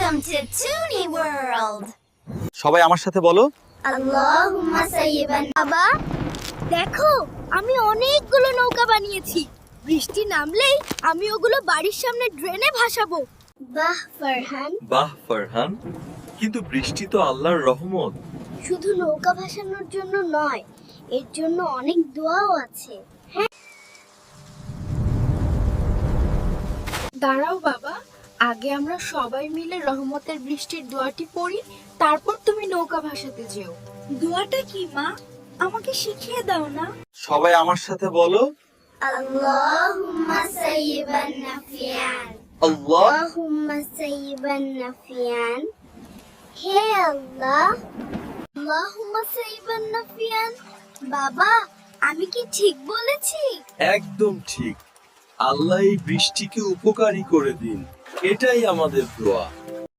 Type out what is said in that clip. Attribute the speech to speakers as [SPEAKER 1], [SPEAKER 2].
[SPEAKER 1] Welcome to Toonie World.
[SPEAKER 2] সবাই আমার সাথে বলো,
[SPEAKER 1] Allahumma sayyiban.
[SPEAKER 3] বাবা দেখো, আমি অনেকগুলো নৌকা বানিয়েছি। বৃষ্টি নামলেই আমি ওগুলো বাড়ির সামনে ড্রেনে ভাসাবো।
[SPEAKER 1] বাহ ফারহান,
[SPEAKER 4] বাহ ফারহান, কিন্তু বৃষ্টি তো আল্লাহর রহমত।
[SPEAKER 3] শুধু নৌকা ভাসানোর জন্য নয়, এর জন্য অনেক দোয়াও আছে।
[SPEAKER 5] দাঁড়াও বাবা, আগে আমরা সবাই মিলে রহমতের বৃষ্টির দোয়াটি পড়ি, তারপর তুমি নৌকা ভাসাতে যেও। দোয়াটা কি মা? আমাকে শিখিয়ে দাও না।
[SPEAKER 2] সবাই আমার সাথে বলো,
[SPEAKER 1] Allahumma sayyiban nafian.
[SPEAKER 2] আল্লাহ
[SPEAKER 3] আল্লাহুম্মা সাইয়িবান নাফিয়ান। হে আল্লাহ, আল্লাহুম্মা সাইয়িবান নাফিয়ান। বাবা, আমি কি ঠিক বলেছি?
[SPEAKER 4] একদম ঠিক। আল্লাহ এই বৃষ্টিকে উপকারী করে দিন, এটাই আমাদের দোয়া।